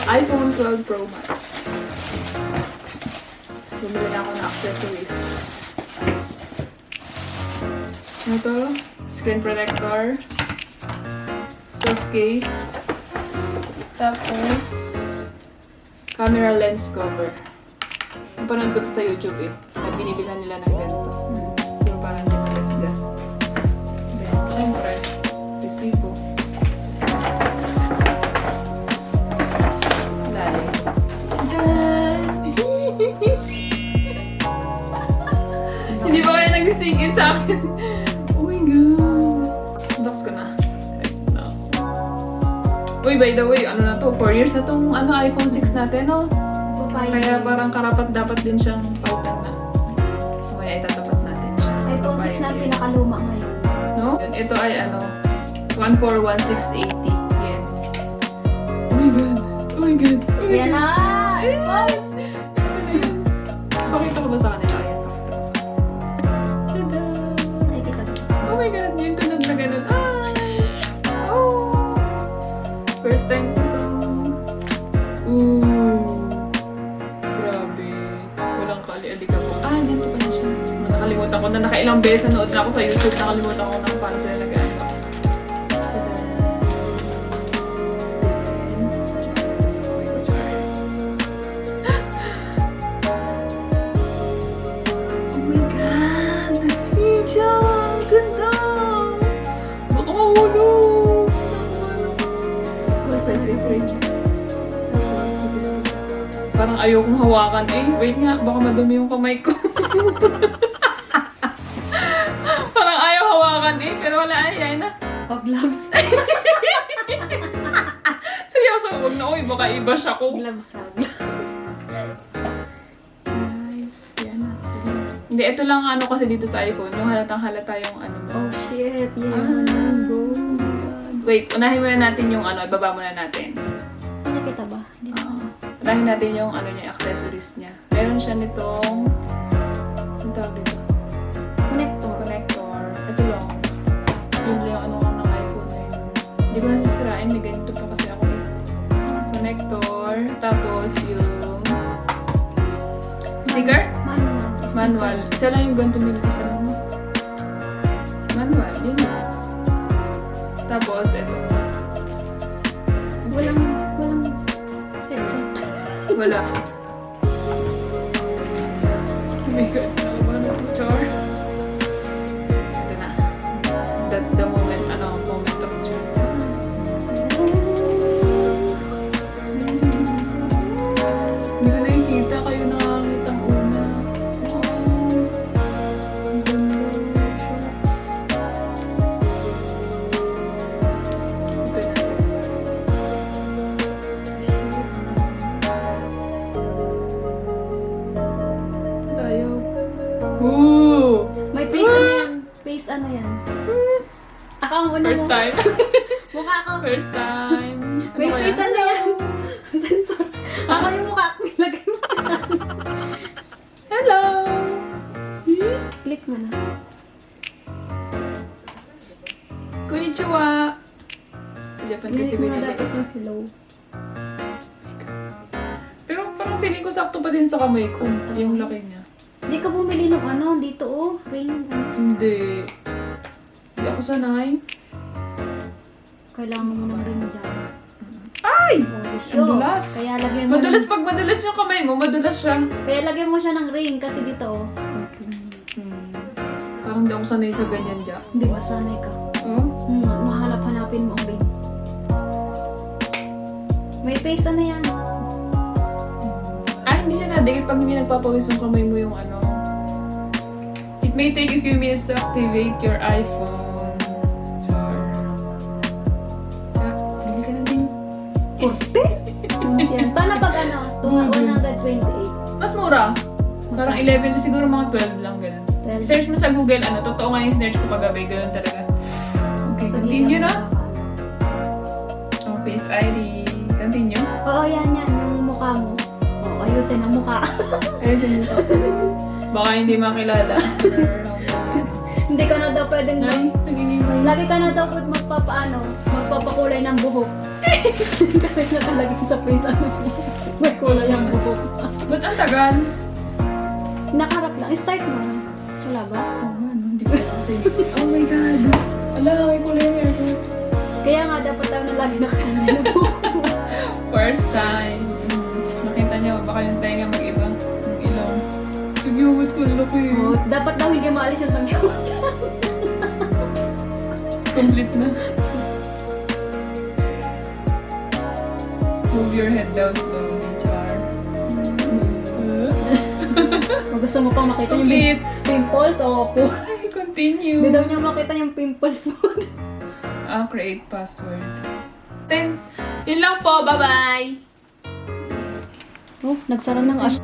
iPhone 12 Pro Max. Bumili na ako ng accessories. Ano to? Screen protector. Soft case. Tapos, camera lens cover. Napanood ko to sa YouTube eh. Na binibilhan nila ng ganito. Yung parang gas-gas. Then, syempre, resibo. Dali. Hindi ba kayo nagsisingin sa akin? Oh my God. Box ko na. No. Uy, by the way, ano na to? 4 years na tong iPhone 6 natin, no? Kaya parang karapat dapat din siyang palitan na. Kaya itatapat natin siya. iPhone 6 na pinakaluma ngayon. No? Ito ay 141680 yen. Oh my God! Oh my God! Oh my Yan God. na! Yes! Pakita ko ba sa kanila? Ayan, pakita ko sa kanila. Tada! Nakikita ko. Oh my God! Yung tunog na ganun. Oh! First time ko to. Ooh! Grabe. Walang kaali-alika po. Ganito pa na siya. Nakalimutan ko na nakailang beses nanood na ako sa YouTube. Nakalimutan ko na paano sila nag-unbox. Oh my God! Hija! Ganda! Baka mahulog! Wait. Parang ayokong hawakan. Wait nga. Baka madumi yung kamay ko. Parang ayaw hawakan pero wala ay na. Gloves. Seryoso, wag na. Baka i-bash ako. Gloves ha. Gloves. Nice. Yan na. Hindi, ito lang kasi dito sa iPhone. Yung halatang halata yung mo. Oh shit. Yan. Bro. Wait, unahin muna natin yung ibaba muna natin. Nakita ba? Hindi na. Unahin natin yung niya, accessories niya. Meron siya nitong ang tawag dito? Connector. Ito lang. Yun lang yung ng iPhone na yun. Hindi ko nasisirain. May ganito pa kasi ako eh. Connector. Tapos yung sticker? Manual. Isa lang yung ganito nila. Isa lang. Manual. Yun lang. Tapos ito. Walang headset. Wala. Oh my God. Nakabano ko, Char. Ito na. The moment, moment of truth. Hindi ko nakikita. Kayo nakakita ang una. Ang ganda. Shocks. Open natin. Tayo. Ooh! May face ano yan? Face ano yan? Ako ang una First mo. time. Mukha ko. First time. May kaya? face ano yan? Sensor. Ako yung mukha ko. Ilagay mo dyan. Hello! Click mo na. Konnichiwa! Sa Japan kasi Click mo na binili. dapat yung hello. Pero parang feeling ko sakto pa din sa kamay ko. Yung laki niya. Hindi ka bumili ng dito ring. Hindi. Hindi ako sanay. Kailangan mo ng ring dyan. Ay! Oh, Ang dulas. Kaya lagyan mo Madulas pag madulas yung kamay mo, madulas siya. Kaya lagyan mo siya ng ring kasi dito Parang hindi ako sanay sa ganyan dyan. Hindi ba sanay ka? Mahanap-hanapin mo ang ring. May face ano yan? Hindi siya nadikit pag hindi nagpapawis yung kamay mo yung It may take a few minutes to activate your iPhone. Sure. Hindi ka na din. Yan. Paano pag 128? Mas mura. Parang 11 na siguro mga 12 lang ganun. Search mo sa Google, totoo nga yung search ko paggabi, ganun talaga. Okay, continue na. Face ID. Continue. Oo, yan. Yung mukha mo. Ayusin ang mukha. Ayusin mo to. Baka hindi makilala. Hindi ka na daw pwedeng Ay, nagingimay. lagi ka na daw magpapakulay ng buhok. Kasi nakalagay sa face ano mo. May kulay ang buhok. Ba't ang tagal? Nakarap lang. Start mo. Wala ba? Oo nga, no? Hindi ko kasi. Oh my God. Ala, may kulay yung hair ko. Kaya nga dapat daw na lagi nakalagay na buhok mo. First time. Nakita niyo, baka yung tenga mag-iba. Yung ilong. Nagyuwit ko, laki. Oh, dapat daw hindi maalis yung tangyaw mo dyan. Complete na. Move your head down slowly, Char. Kung gusto mo pang makita yung Complete. pimples, opo. Ay, continue. Hindi daw niya makita yung pimples mo. Create password. Then, yun lang po. Bye-bye! Oh, nagsara ng as.